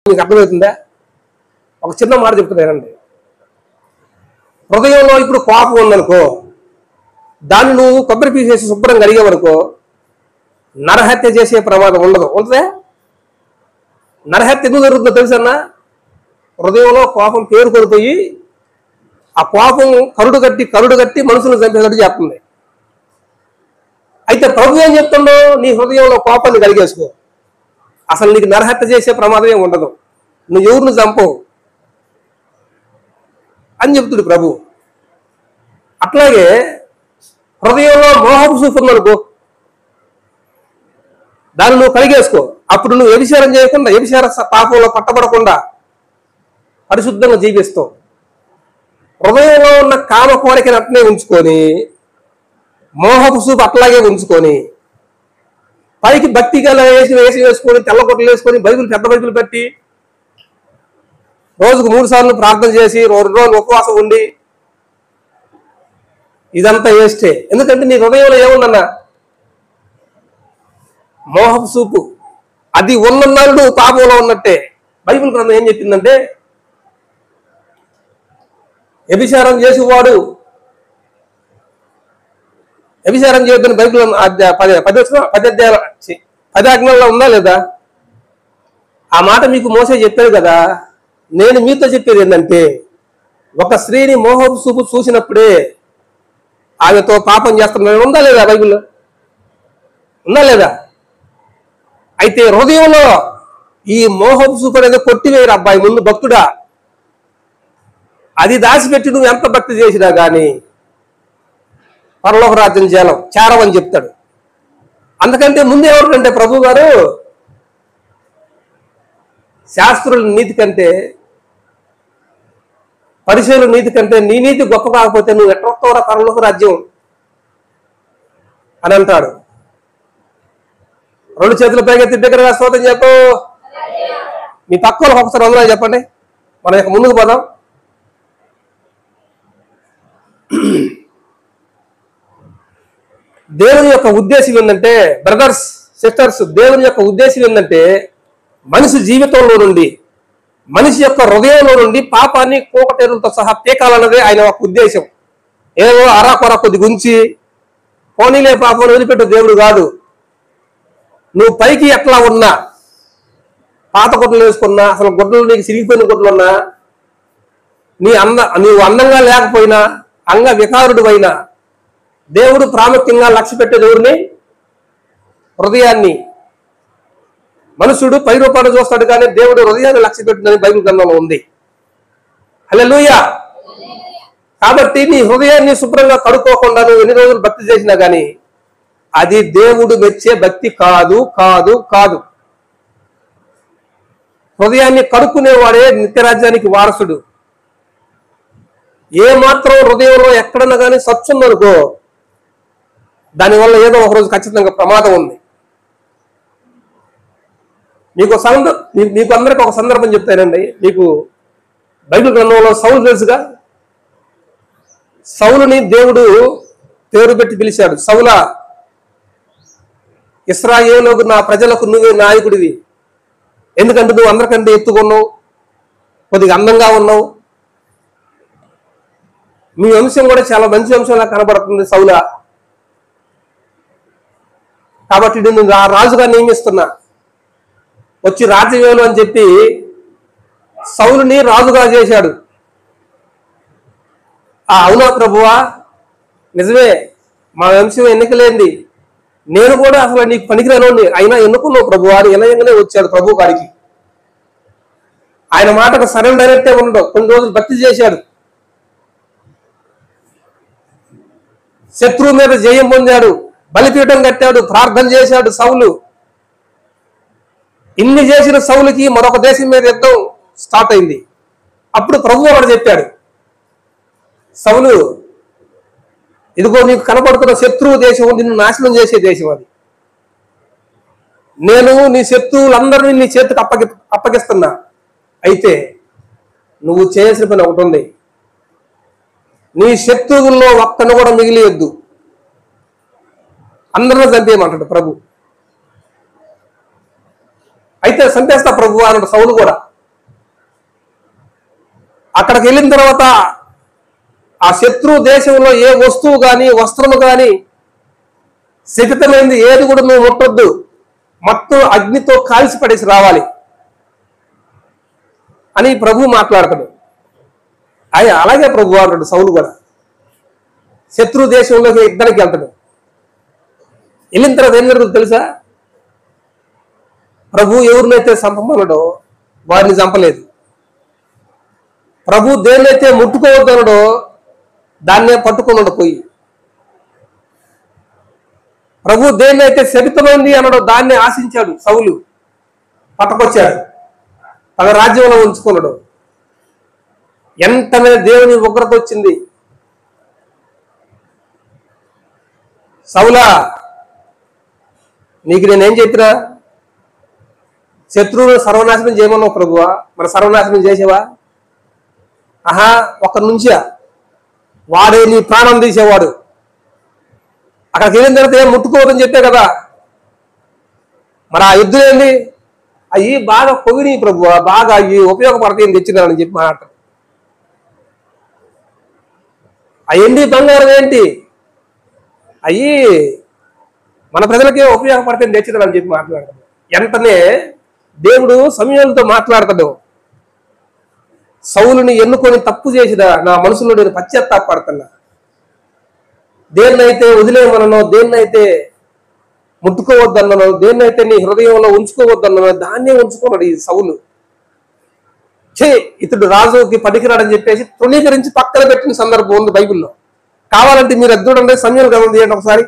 మీకు అర్థమవుతుందా? ఒక చిన్న మాట చెప్తున్నానండి. హృదయంలో ఇప్పుడు కోపం ఉందనుకో, దాన్ని నువ్వు కొబ్బరి పీసేసి శుభ్రంగా అడిగేవనుకో నరహత్య చేసే ప్రమాదం ఉండదు. ఉంటుందే? నరహత్య ఎందుకు జరుగుతుందో తెలుసన్నా? హృదయంలో కోపం పేరుకొనిపోయి ఆ కోపం కరుడు కట్టి మనుషులను చంపేటట్టు చేస్తుంది. అయితే ప్రభు ఏం చెప్తుండో, నీ హృదయంలో కోపాన్ని కలిగేసుకో, అసలు నీకు నరహత్య చేసే ప్రమాదమే ఉండదు, నువ్వు ఎవరిని చంపవు అని చెప్తుడు ప్రభు. అట్లాగే హృదయంలో మోహపు చూపుందనుకో, దాన్ని నువ్వు కలిగేసుకో, అప్పుడు నువ్వు వ్యభిచారం చేయకుండా, వ్యభిచార పాపంలో పట్టబడకుండా పరిశుద్ధంగా జీవిస్తావు. హృదయంలో ఉన్న కామ కోరికను అట్లనే ఉంచుకొని, మోహపు చూపు అట్లాగే ఉంచుకొని, పైకి భక్తి గల వేసుకొని, తెల్ల కొట్టలు వేసుకొని, పెద్ద బైబిల్ పెట్టి రోజుకు 3 సార్లు ప్రార్థన చేసి 2 రోజులు ఉపవాసం ఉండి, ఇదంతా వేస్టే. ఎందుకంటే నీ హృదయంలో ఏముందన్నా? మోహపు చూపు. అది ఉన్నన్నాళ్ళు నువ్వు పాపంలో ఉన్నట్టే. బైబిల్ గ్రంథం ఏం చెప్పిందంటే, వ్యభిచారం చేసేవాడు వ్యభిచారం చేయొద్దని బైబిల్ 10 ఆజ్ఞల్లో ఉందా లేదా? ఆ మాట మీకు మోసే చెప్పాడు కదా. నేను మీతో చెప్పేది ఏంటంటే, ఒక స్త్రీని మోహపు చూపు చూసినప్పుడే ఆమెతో పాపం చేస్తున్నాడు. ఉందా లేదా? బైబిల్లో ఉందా లేదా? అయితే హృదయంలో ఈ మోహపు చూపు అనేది కొట్టివేయరు అబ్బాయి ముందు భక్తుడా. అది దాచిపెట్టి నువ్వు ఎంత భక్తి చేసినా కానీ పరలోక రాజ్యం చేరవని చెప్తాడు. అందుకంటే ముందు ఎవరికంటే ప్రభు గారు, శాస్త్రుల నీతి కంటే, పరిశీలన నీతి కంటే నీ నీతి గొప్ప కాకపోతే నువ్వు ఎట్లా పరలోక రాజ్యం అని అంటాడు. 2 చేతుల పైకెత్తి దగ్గరగా స్తోత్రం చెప్పు. మీ పక్క వాళ్ళకి ఒకసారి అందరూ చెప్పండి. మనం ఇక ముందుకు పోదాం. దేవుని యొక్క ఉద్దేశం ఏంటంటే, బ్రదర్స్ సిస్టర్స్, దేవుని యొక్క ఉద్దేశం ఏంటంటే, మనిషి జీవితంలో నుండి, మనిషి యొక్క హృదయంలో నుండి పాపాన్ని కోకటేరులతో సహా పీకాలన్నదే ఆయన ఒక ఉద్దేశం. ఏదో అరాకొర కొద్ది గుంచి పోనీలే పాపం వదిలిపెట్టు దేవుడు కాదు. నువ్వు పైకి ఎట్లా ఉన్నా, పాత గుడ్డలు వేసుకున్నా, అసలు గుడ్డలు నీకు సిరిగిపోయిన గుడ్డలు ఉన్నా, నీవు అందంగా లేకపోయినా, అంగ వికారుడు అయినా, దేవుడు ప్రాముఖ్యంగా లక్ష్య పెట్టేది ఎవరిని? హృదయాన్ని. మనుషుడు పై రూపాన్ని చూస్తాడు కానీ దేవుడు హృదయాన్ని లక్ష్య పెట్టిందని బైబిల్ గ్రంథంలో ఉంది. హల్లెలూయా. కాబట్టి నీ హృదయాన్ని శుభ్రంగా కడుక్కోకుండా నువ్వు ఎన్ని రోజులు భక్తి చేసినా కానీ అది దేవుడు మెచ్చే భక్తి కాదు కాదు కాదు. హృదయాన్ని కడుక్కునేవాడే నిత్యరాజ్యానికి వారసుడు. ఏ మాత్రం హృదయంలో ఎక్కడన్నా కానీ సచ్చుందనుకో, దానివల్ల ఏదో ఒకరోజు ఖచ్చితంగా ప్రమాదం ఉంది. మీకు అందరికి ఒక సందర్భం చెప్తానండి. మీకు బైబిల్ గ్రంథంలో సౌలు తెలుసుగా. సౌలుని దేవుడు పేరు పెట్టి పిలిచాడు. సౌలా, ఇశ్రాయేలుకు నా ప్రజలకు నువ్వే నాయకుడివి. ఎందుకంటే నువ్వు అందరికంటే ఎత్తుకున్నావు, కొద్దిగా అందంగా ఉన్నావు, మీ వంశం కూడా చాలా మంచి వంశంలా కనబడుతుంది సౌలా. కాబట్టి నేను రాజుగా నియమిస్తున్నా, వచ్చి రాజ్యవేలు అని చెప్పి సౌలుని రాజుగా చేశాడు. అవునా ప్రభువా, నిజమే, మా వంశం ఎన్నికలేంది, నేను కూడా అసలు నీకు పనికిరాను, అయినా ఎన్నుకున్నావు ప్రభువా అని ఎనయంగానే వచ్చాడు ప్రభు గారికి. ఆయన మాటకు సరెండర్ అయినట్టే ఉండడు. కొన్ని రోజులు భక్తి చేశాడు, శత్రువు మీద జయం పొందాడు, బలిపీఠం కట్టాడు, ప్రార్థన చేశాడు సౌలు. ఇన్ని చేసిన సౌలుకి మరొక దేశం మీద యుద్ధం స్టార్ట్ అయింది. అప్పుడు ప్రభు వాడు చెప్పాడు, సౌలు, ఇదిగో నీకు కనబడుతున్న శత్రువు దేశం నిన్ను నాశనం చేసే దేశం అది. నేను నీ శత్రువులందరినీ నీ చేతికి అప్పగిస్తున్నా. అయితే నువ్వు చేయాల్సిన పని ఒకటి ఉంది, నీ శత్రువుల్లో ఒక్కను కూడా మిగిలియొద్దు, అందరినీ చంపేయమంటాడు ప్రభు. అయితే చంపేస్తా ప్రభు అన్నాడు సౌలు కూడా. అక్కడికి వెళ్ళిన తర్వాత ఆ శత్రు దేశంలో ఏ వస్తువు కానీ వస్త్రము కానీ శపితమైంది ఏది కూడా నువ్వు ముట్టొద్దు, మొత్తం అగ్నితో కాల్చి పడేసి రావాలి అని ప్రభు మాట్లాడతాడు. అలాగే ప్రభు అంటాడు సౌలు కూడా. శత్రు దేశంలోకి యుద్ధానికి వెళ్తాడు. వెళ్ళిన తర్వాత ఏం జరుగుతుంది తెలుసా? ప్రభు ఎవరినైతే చంపమన్నాడో వారిని చంపలేదు. ప్రభు దేన్నైతే ముట్టుకోవద్దన్నాడో దాన్నే పట్టుకున్నాడు పోయి. ప్రభు దేన్నైతే శపితమైంది అన్నాడో దాన్నే ఆశించాడు సౌలు, పట్టుకొచ్చాడు, తన రాజ్యంలో ఉంచుకున్నాడు. ఎంతనే దేవుని ఉగ్రత వచ్చింది. సౌలా, నీకు నేనేం చెప్పినా? శత్రువును సర్వనాశనం చేయమన్నావు ప్రభువా, మరి సర్వనాశనం చేసేవా? ఒక్క నుంచా వాడే నీ ప్రాణం తీసేవాడు. అక్కడికి వెళ్ళిన తర్వాత ఏం ముట్టుకోవద్దని చెప్పే కదా. మరి ఆ యుద్ధం ఏంటి? అవి బాగా పొగిడి ప్రభువా, బాగా అవి ఉపయోగపడతాయని తెచ్చినారని చెప్పి మాట్లాడతారు. అయ్యండి బంగారం ఏంటి? అవి మన ప్రజలకే ఉపయోగపడతాయని తెచ్చినారని చెప్పి మాట్లాడతాడు. వెంటనే దేవుడు సమూయేలుతో మాట్లాడతాడు, సౌలుని ఎన్నుకొని తప్పు చేసినా నా మనసులో నేను పశ్చాత్తాపడుతున్నా. దేన్నైతే వదిలేయమనో, దేన్నైతే ముట్టుకోవద్దన్నో, దేన్నైతే నీ హృదయంలో ఉంచుకోవద్దన్నో దాన్నే ఉంచుకున్నాడు ఈ సౌలు. ఇతడు రాజుకి పనికిరాడని చెప్పేసి తృణీకరించి పక్కన పెట్టిన సందర్భం ఉంది బైబిల్లో. కావాలంటే మీరు అది చూడండి. సమూయేలు గ్రంథం తీయండి ఒకసారి.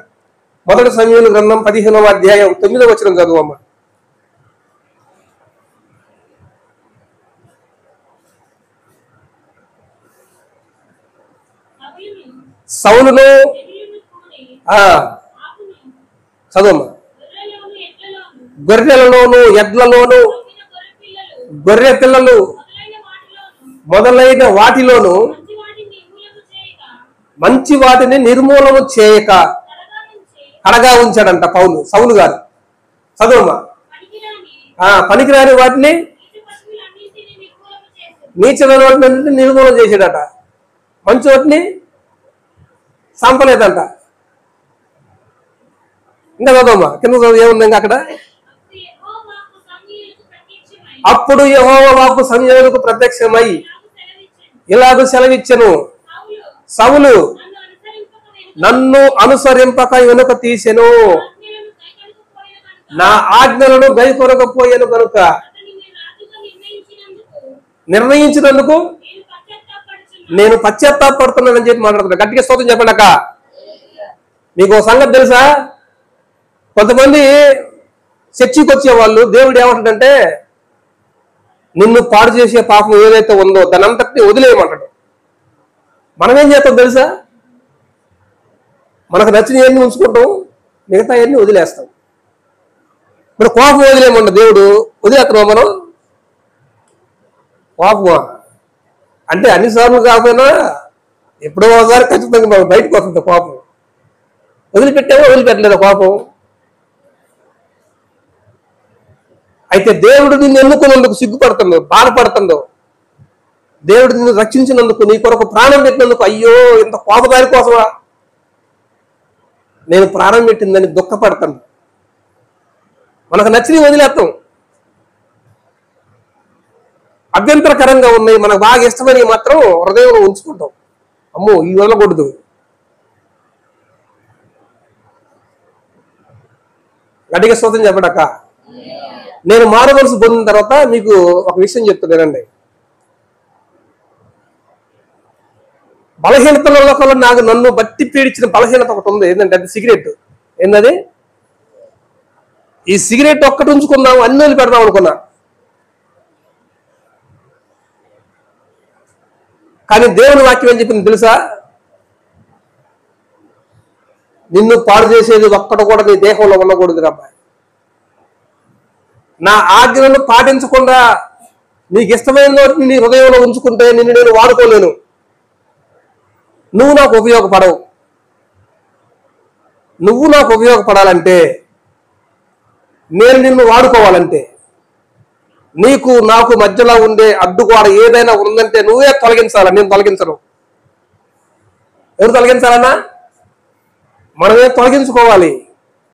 మొదటి సమూయేలు గ్రంథం 15వ అధ్యాయం 9వ వచనం చదువమ్మ. సౌలును చదువమ్మ. గొర్రెలలోను ఎడ్లలోను గొర్రె పిల్లలు మొదలైన వాటిలోను మంచి వాటిని నిర్మూలన చేయక కడగా ఉంచాడంట సౌలు గారు. చదువమ్మా. పనికిరాని వాటిని నీచమైన వాటిని నిర్మూలన చేసాడట, మంచి వాటిని చంపలేదంట. ఇంకా చదవమ్మా, కింద చదువు ఏముంది ఇంకా అక్కడ. అప్పుడు యెహోవా వాక్కు సమూయేలుకు ప్రత్యక్షమై ఇలాగ సెలవిచ్చెను, సౌలు నన్ను అనుసరింపక వెనుక తీసెను, నా ఆజ్ఞలను గైకొనకపోయాను కనుక నిర్ణయించినందుకు నేను పశ్చాత్తాపడుతున్నానని చెప్పి మాట్లాడుతున్నా. గట్టిగా స్తోత్రం చెప్పండి అక్క. మీకు ఒక సంగతి తెలుసా? కొంతమంది చర్చికి వచ్చే వాళ్ళు దేవుడు ఏమంటాడంటే నిన్ను పాడు చేసే పాపం ఏదైతే ఉందో దాని అంతటిని వదిలేయమంటాడు. మనం ఏం చేస్తాం తెలుసా? మనకు నచ్చిన ఎన్ని ఉంచుకుంటాం, మిగతా ఎన్ని వదిలేస్తాం. ఇప్పుడు కోపం వదిలేయమంట దేవుడు, వదిలేస్తున్నాం మనం. కోపమా అంటే అన్నిసార్లు కాకపోయినా ఎప్పుడో ఒకసారి ఖచ్చితంగా మనం బయటకు వస్తుంది కోపం. వదిలిపెట్టామో వదిలిపెట్టలేదు కోపం. అయితే దేవుడు నిన్ను ఎన్నుకున్నందుకు సిగ్గుపడుతుందో, బాధపడుతుందో, దేవుడు నిన్ను రక్షించినందుకు, నీ కొరకు ప్రాణం పెట్టినందుకు, అయ్యో ఇంత కోపదారి కోసమా నేను ప్రాణం పెట్టిందని దుఃఖపడతాను. మనకు నచ్చినవి వదిలేస్తాం. అభ్యంతరకరంగా ఉన్నాయి, మనకు బాగా ఇష్టమైనవి మాత్రం హృదయంలో ఉంచుకుంటాం. అమ్మో ఈ వదలకూడదు. గట్టిగా స్తోత్రం చెప్పడక్క. నేను మారు మనసు పొందిన తర్వాత మీకు ఒక విషయం చెప్తున్నానండి. బలహీనతలలో కల్లా నన్ను బట్టి పీడించిన బలహీనత ఒకటి ఉంది. ఏంటంటే అది సిగరెట్. ఏంటది? ఈ సిగరెట్ ఒక్కటి ఉంచుకున్నాం, అన్ని వదిలి పెడదాం అనుకున్నా. కానీ దేవుని వాక్యం ఏం చెప్పింది తెలుసా? నిన్ను పాడు చేసేది ఒక్కటి కూడా నీ దేహంలో ఉండకూడదు అబ్బాయి. నా ఆజ్ఞలను పాటించకుండా నీకు ఇష్టమైన వాటిని నీ హృదయంలో ఉంచుకుంటే నిన్ను నేను వాడుకోలేను. నువ్వు నాకు ఉపయోగపడవు. నువ్వు నాకు ఉపయోగపడాలంటే, నేను నిన్ను వాడుకోవాలంటే నీకు నాకు మధ్యలో ఉండే అడ్డుగోడ ఏదైనా ఉందంటే నువ్వే తొలగించాలా, నేను తొలగించను. ఎవరు తొలగించాలన్నా? మనమే తొలగించుకోవాలి.